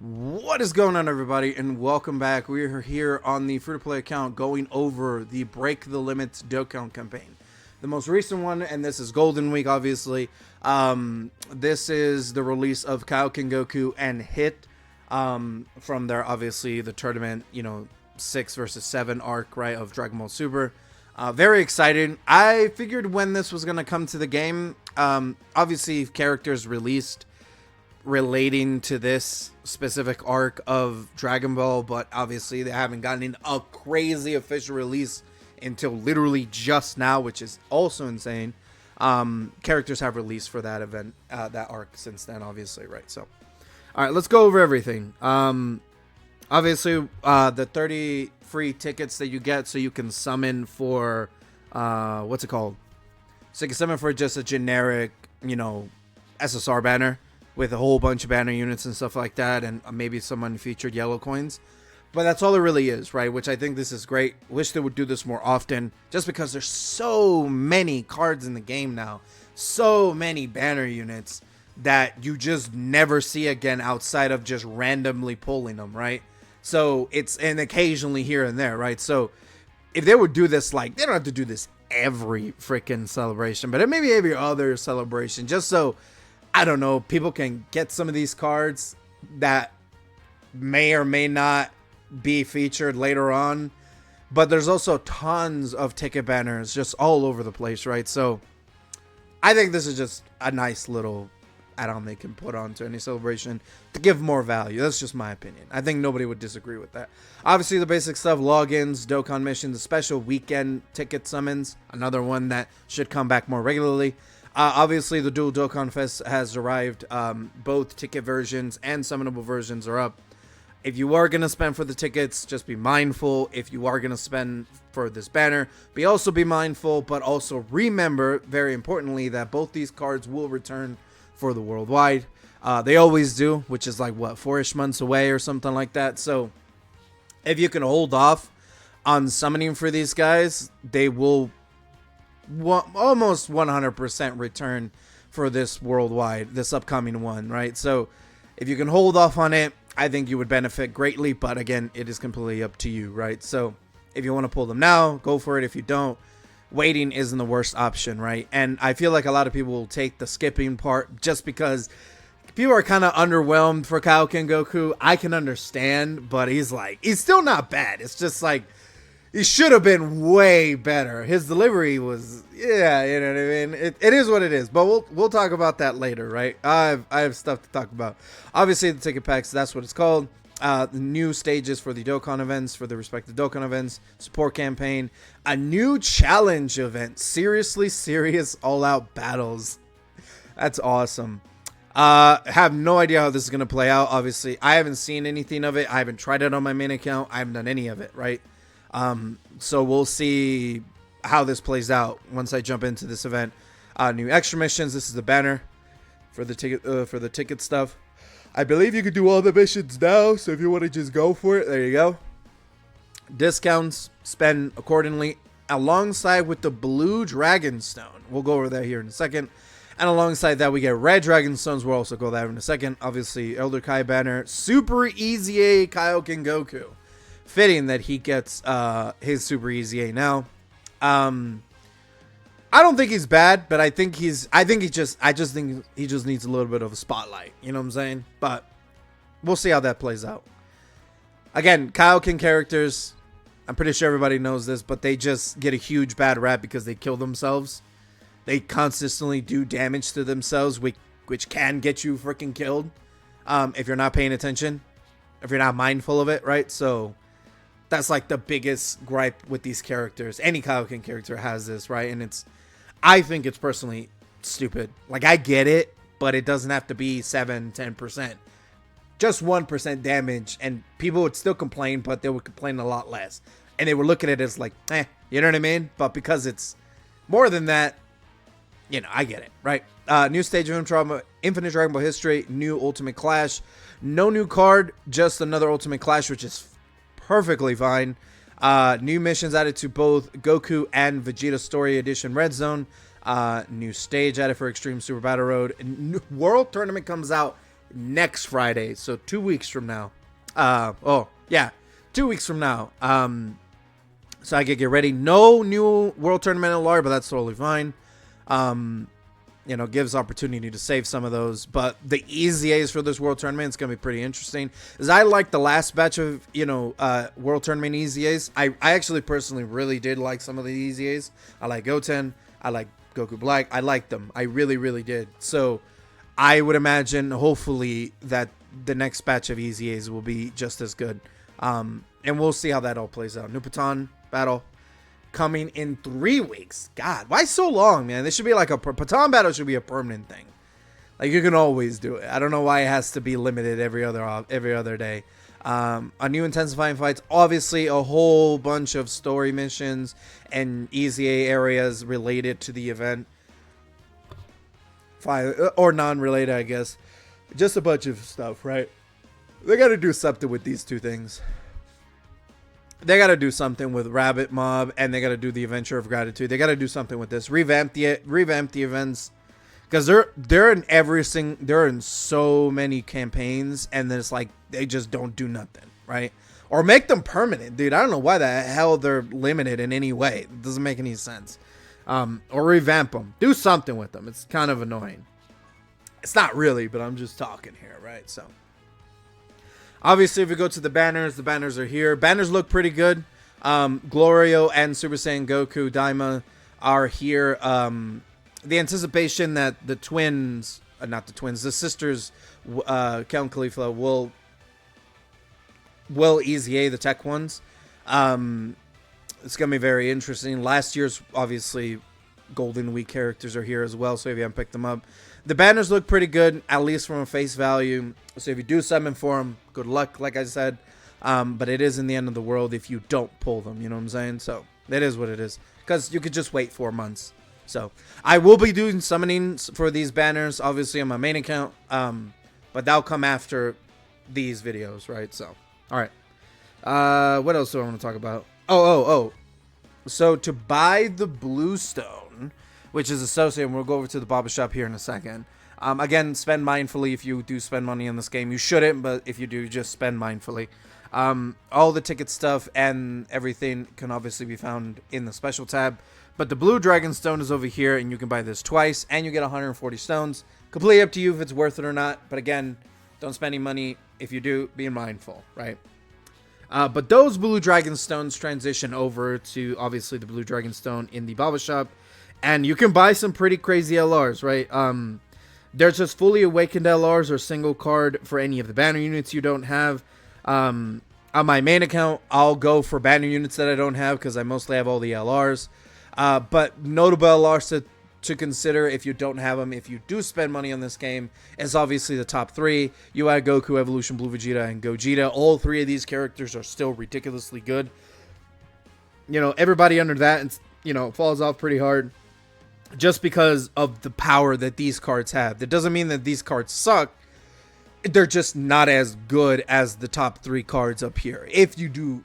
What is going on, everybody, and welcome back. We are here on the free-to-play account going over the Break the Limits Dokkan campaign, the most recent one, and this is Golden Week, obviously. This is the release of Kaioken Goku and Hit from their, obviously, the tournament, 6 versus 7 arc, right, of Dragon Ball Super. Very excited. I figured when this was going to come to the game, obviously, characters released relating to this specific arc of Dragon Ball, but obviously they haven't gotten a crazy official release until literally just now, which is also insane. Characters have released for that event, that arc since then, obviously, right? So, all right, let's go over everything. Obviously, the 30 free tickets that you get, so you can summon for, what's it called? So you can summon for just a generic, SSR banner with a whole bunch of banner units and stuff like that, and maybe some unfeatured yellow coins. But that's all it really is, right? Which I think this is great. Wish they would do this more often, just because there's so many cards in the game now, so many banner units that you just never see again outside of just randomly pulling them, right? So it's, and occasionally here and there, right? So if they would do this, like, they don't have to do this every freaking celebration, but maybe every other celebration, just so, I don't know, people can get some of these cards that may or may not be featured later on. But there's also tons of ticket banners just all over the place, right? So I think this is just a nice little add-on they can put on to any celebration to give more value. That's just my opinion. I think nobody would disagree with that. Obviously, the basic stuff: logins, Dokkan missions, the special weekend ticket summons, another one that should come back more regularly. Obviously, the Dual Dokkan Fest has arrived. Both ticket versions and summonable versions are up. If you are going to spend for the tickets, just be mindful. If you are going to spend for this banner, also be mindful, but also remember, very importantly, that both these cards will return for the worldwide. They always do, which is like, what, 4-ish months away or something like that. So if you can hold off on summoning for these guys, they will almost 100% return for this worldwide, this upcoming one, right? So if you can hold off on it, I think you would benefit greatly, but again, it is completely up to you, right? So if you want to pull them now, go for it. If you don't, waiting isn't the worst option, right? And I feel like a lot of people will take the skipping part just because people are kind of underwhelmed for Kaioken Goku. I can understand, but he's still not bad. It's just like, he should have been way better. His delivery was, yeah, you know what I mean? It is what it is, but we'll talk about that later, right? I have stuff to talk about. Obviously, the ticket packs, that's what it's called. The new stages for the Dokkan events, for the respective Dokkan events, support campaign, a new challenge event, seriously serious all-out battles. That's awesome. Have no idea how this is going to play out. Obviously, I haven't seen anything of it. I haven't tried it on my main account. I haven't done any of it, right? So we'll see how this plays out once I jump into this event. New extra missions. This is the banner for the ticket stuff. I believe you could do all the missions now, so if you want to just go for it, there you go. Discounts, spend accordingly, alongside with the blue dragon stone. We'll go over that here in a second. And alongside that, we get red dragon stones. We'll also go over that in a second. Obviously, Elder Kai banner, super easy A Kaioken Goku. Fitting that he gets his super easy A now. I don't think he's bad, but I think he just needs a little bit of a spotlight. You know what I'm saying? But we'll see how that plays out. Again, Kaioken characters, I'm pretty sure everybody knows this, but they just get a huge bad rap because they kill themselves. They consistently do damage to themselves, which can get you freaking killed if you're not paying attention, if you're not mindful of it, right? So that's like the biggest gripe with these characters. Any Kaioken character has this, right? And I think it's personally stupid. Like, I get it, but it doesn't have to be 7-10%. Just 1% damage, and people would still complain, but they would complain a lot less. And they would look at it as like, you know what I mean? But because it's more than that, I get it, right? New stage of Infinite Dragon Ball history, new Ultimate Clash. No new card, just another Ultimate Clash, which is perfectly fine. New missions added to both Goku and Vegeta Story Edition Red Zone. New stage added for Extreme Super Battle Road. World Tournament comes out next Friday. So 2 weeks from now. 2 weeks from now. So I could get ready. No new World Tournament LR, but that's totally fine. Gives opportunity to save some of those. But the EZAs for this World Tournament is going to be pretty interesting. As I like the last batch of, World Tournament EZAs. I actually personally really did like some of the EZAs. I like Goten. I like Goku Black. I liked them. I really, really did. So I would imagine, hopefully, that the next batch of EZAs will be just as good. And we'll see how that all plays out. New Patan battle coming in 3 weeks. God, why so long, man? This should be like a Patan battle should be a permanent thing. Like, you can always do it. I don't know why it has to be limited every other day. A new intensifying fights. Obviously, a whole bunch of story missions and EZA areas related to the event. Or non-related, I guess. Just a bunch of stuff, right? They got to do something with these two things. They got to do something with Rabbit Mob, and they got to do the Adventure of Gratitude. They got to do something with this. Revamp the events, because they're in so many campaigns, and then it's like they just don't do nothing, right? Or make them permanent, dude. I don't know why the hell they're limited in any way. It doesn't make any sense. Or revamp them. Do something with them. It's kind of annoying. It's not really, but I'm just talking here, right? So. Obviously, if we go to the banners are here. Banners look pretty good. Glorio and Super Saiyan Goku Daima are here. The anticipation that the sisters, Count Caulifla will EZA the tech ones. It's going to be very interesting. Last year's, obviously, Golden Week characters are here as well, so if you haven't picked them up. The banners look pretty good, at least from a face value. So if you do summon for them, good luck, like I said. But it is in the end of the world if you don't pull them, you know what I'm saying? So it is what it is, because you could just wait 4 months. So I will be doing summonings for these banners, obviously, on my main account. But that'll come after these videos, right? So, all right. What else do I want to talk about? Oh. So to buy the Blue Stone, which is associated, we'll go over to the Baba Shop here in a second. Again, spend mindfully if you do spend money in this game. You shouldn't, but if you do, just spend mindfully. All the ticket stuff and everything can obviously be found in the special tab. But the Blue Dragon Stone is over here, and you can buy this twice, and you get 140 stones. Completely up to you if it's worth it or not. But again, don't spend any money. If you do, be mindful, right? But those Blue Dragon Stones transition over to, obviously, the Blue Dragon Stone in the Baba Shop. And you can buy some pretty crazy LRs, right? There's just fully awakened LRs or single card for any of the banner units you don't have. On my main account, I'll go for banner units that I don't have because I mostly have all the LRs. But notable LRs to consider if you don't have them, if you do spend money on this game, is obviously the top 3. UI Goku, Evolution Blue Vegeta, and Gogeta. All 3 of these characters are still ridiculously good. Everybody under that, falls off pretty hard. Just because of the power that these cards have. That doesn't mean that these cards suck. They're just not as good as the top 3 cards up here. If you do.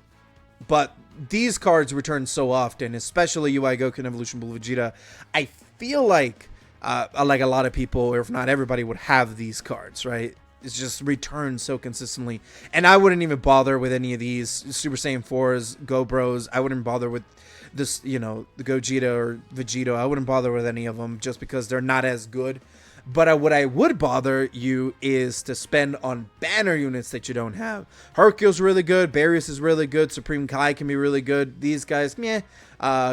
But these cards return so often. Especially UI Goku and Evolution Blue Vegeta. I feel like a lot of people, or if not everybody, would have these cards, right? It's just returned so consistently. And I wouldn't even bother with any of these. Super Saiyan 4s, Go Bros. I wouldn't bother with this, the Gogeta or Vegeta. I wouldn't bother with any of them just because they're not as good. But what I would bother you is to spend on banner units that you don't have. Hercule's really good. Barrios is really good. Supreme Kai can be really good. These guys, meh.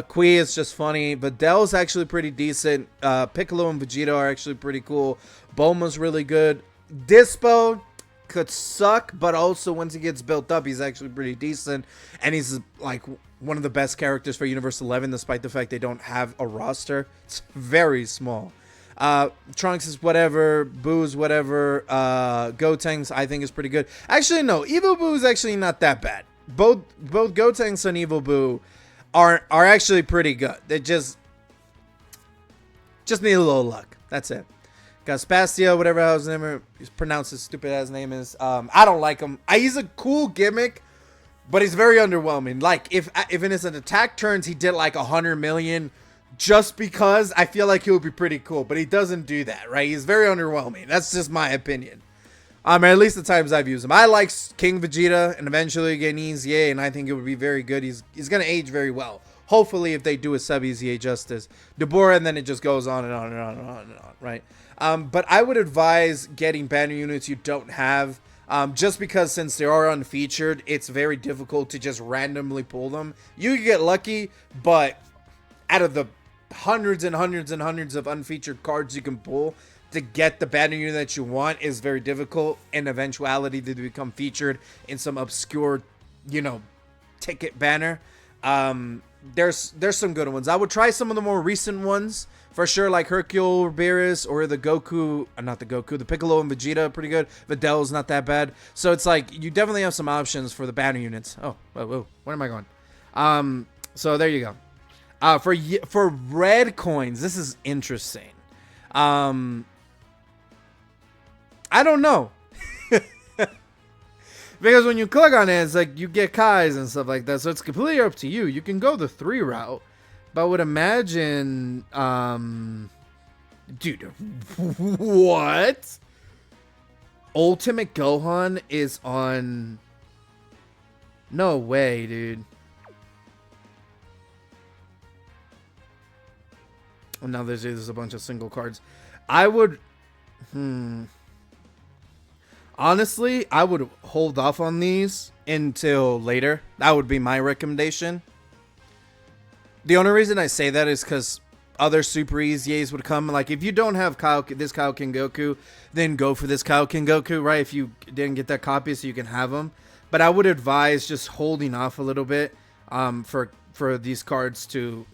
Kui is just funny. But Dell's actually pretty decent. Piccolo and Vegeta are actually pretty cool. Bulma's really good. Dispo could suck, but also once he gets built up, he's actually pretty decent. And he's like one of the best characters for Universe 11, despite the fact they don't have a roster. It's very small. Trunks is whatever. Boo's whatever. Gotenks I think is pretty good. Actually, no. Evil Boo is actually not that bad. Both Gotenks and Evil Boo are actually pretty good. They just need a little luck. That's it. Got Spastio, whatever his name is pronounced his stupid ass name is. I don't like him. He's a cool gimmick, but he's very underwhelming. Like if in his attack turns he did like 100 million, just because I feel like he would be pretty cool, but he doesn't do that, right? He's very underwhelming. That's just my opinion. Or at least the times I've used him. I like King Vegeta and eventually get an EZA, and I think it would be very good. He's going to age very well. Hopefully, if they do a sub EZA justice. Deborah, and then it just goes on and on and on and on and on, right? But I would advise getting banner units you don't have. Just because since they are unfeatured, it's very difficult to just randomly pull them. You can get lucky, but out of the hundreds and hundreds and hundreds of unfeatured cards you can pull, to get the banner unit that you want is very difficult. In eventuality to become featured in some obscure, ticket banner. There's some good ones. I would try some of the more recent ones for sure, like Hercule Beerus or the Goku, the Piccolo and Vegeta, pretty good. Vidal's not that bad. So it's like you definitely have some options for the banner units. Oh, whoa, where am I going? So there you go. For red coins, this is interesting. I don't know. Because when you click on it, it's like you get Kais and stuff like that. So it's completely up to you. You can go the 3 route. But I would imagine... dude, what? Ultimate Gohan is on... No way, dude. Oh, now there's a bunch of single cards. I would... Honestly, I would hold off on these until later. That would be my recommendation. The only reason I say that is because other Super EZAs would come. Like, if you don't have this Kaioken Goku, then go for this Kaioken Goku, right? If you didn't get that copy so you can have them. But I would advise just holding off a little bit for these cards to,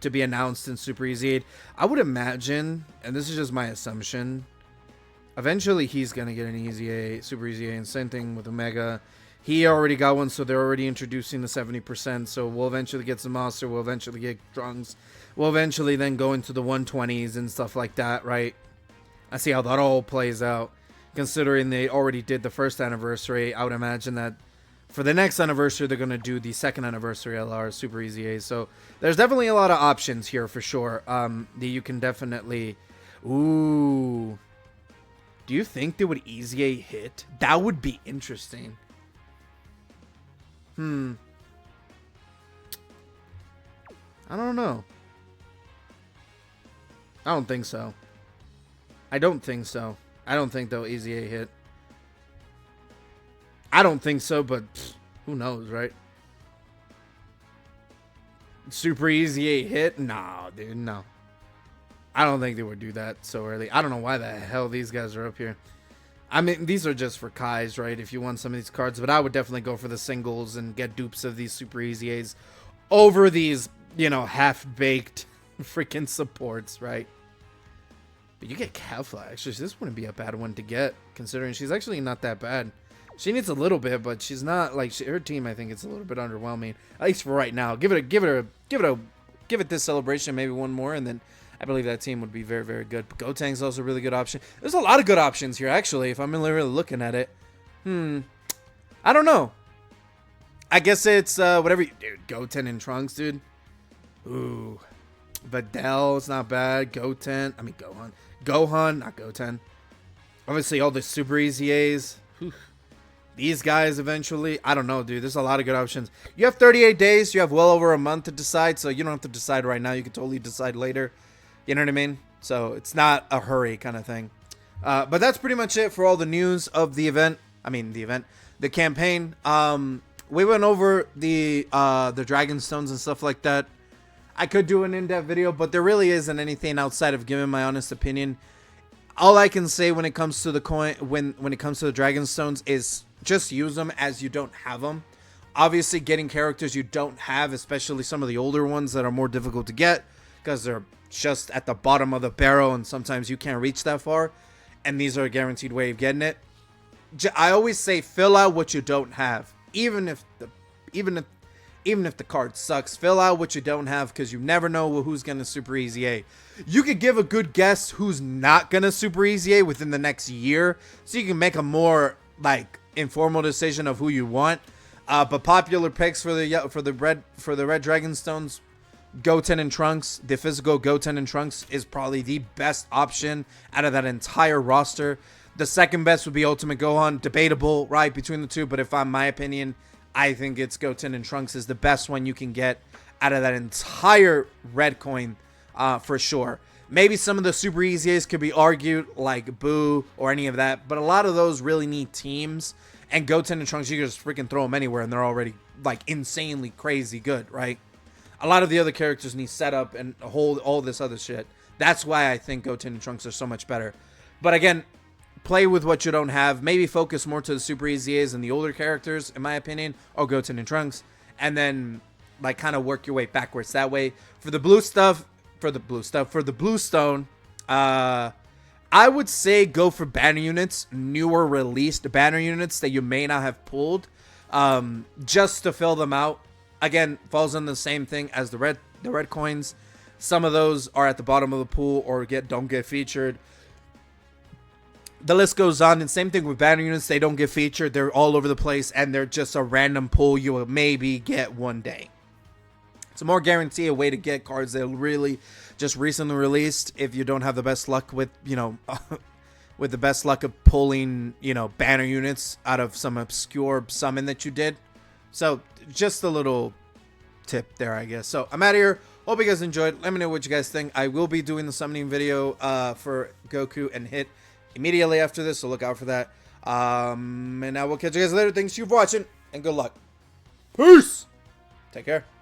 to be announced in Super EZA. I would imagine, and this is just my assumption, eventually he's going to get an EZA, Super EZA, and same thing with Omega. He already got one, so they're already introducing the 70%, so we'll eventually get some Monster, we'll eventually get Trunks, we'll eventually then go into the 120s and stuff like that, right? I see how that all plays out. Considering they already did the first anniversary, I would imagine that for the next anniversary, they're going to do the second anniversary LR Super EZA, so there's definitely a lot of options here for sure, that you can definitely... Ooh... Do you think they would EZA hit? That would be interesting. I don't know. I don't think so. I don't think so. I don't think they'll EZA hit. I don't think so, but who knows, right? Super EZA hit? Nah, dude, no. I don't think they would do that so early. I don't know why the hell these guys are up here. I mean, these are just for Kais, right? If you want some of these cards. But I would definitely go for the singles and get dupes of these Super EZAs over these, half-baked freaking supports, right? But you get Kefla. Actually, this wouldn't be a bad one to get, considering she's actually not that bad. She needs a little bit, but she's not, like, her team, I think, it's a little bit underwhelming. At least for right now. Give it this celebration, maybe one more, and then... I believe that team would be very, very good. But Gotenks also a really good option. There's a lot of good options here, actually, if I'm really looking at it. I don't know. I guess it's whatever. Dude, Goten and Trunks, dude. Ooh. Videl, it's not bad. Gohan, not Goten. Obviously, all the Super EZAs. Whew. These guys eventually. I don't know, dude. There's a lot of good options. You have 38 days. You have well over a month to decide, so you don't have to decide right now. You can totally decide later. You know what I mean? So it's not a hurry kind of thing. But that's pretty much it for all the news of the event. The campaign. We went over the Dragon Stones and stuff like that. I could do an in-depth video, but there really isn't anything outside of giving my honest opinion. All I can say when it comes to the coin, when it comes to the Dragon Stones, is just use them as you don't have them. Obviously, getting characters you don't have, especially some of the older ones that are more difficult to get, because they're just at the bottom of the barrel and sometimes you can't reach that far, and these are a guaranteed way of getting it. I always say fill out what you don't have, even if the card sucks. Fill out what you don't have, because you never know who's gonna Super EZA. You could give a good guess who's not gonna Super EZA within the next year, so you can make a more like informal decision of who you want. But popular picks for the red Dragon Stones, Goten and Trunks. The physical Goten and Trunks is probably the best option out of that entire roster. The second best would be Ultimate Gohan. Debatable, right, between the two. But if I'm my opinion, I think it's Goten and Trunks is the best one you can get out of that entire red coin, for sure. Maybe some of the super easiest could be argued, like Boo or any of that. But a lot of those really need teams. And Goten and Trunks, you can just freaking throw them anywhere, and they're already, like, insanely crazy good, right? A lot of the other characters need setup and hold all this other shit. That's why I think Goten and Trunks are so much better. But again, play with what you don't have. Maybe focus more to the super easiest and the older characters, in my opinion, or Goten and Trunks. And then, like, kind of work your way backwards that way. For the blue stuff, for the blue stone, I would say go for banner units, newer released banner units that you may not have pulled, just to fill them out. Again, falls on the same thing as the red coins. Some of those are at the bottom of the pool or don't get featured. The list goes on, and same thing with banner units. They don't get featured. They're all over the place, and they're just a random pull you will maybe get one day. It's a more guarantee, a way to get cards that really just recently released if you don't have the best luck with, with the best luck of pulling, banner units out of some obscure summon that you did. So just a little tip there, I guess. So I'm out of here. Hope you guys enjoyed. Let me know what you guys think. I will be doing the summoning video for Goku and Hit immediately after this, so look out for that. And I will catch you guys later. Thanks for watching, and good luck. Peace. Take care.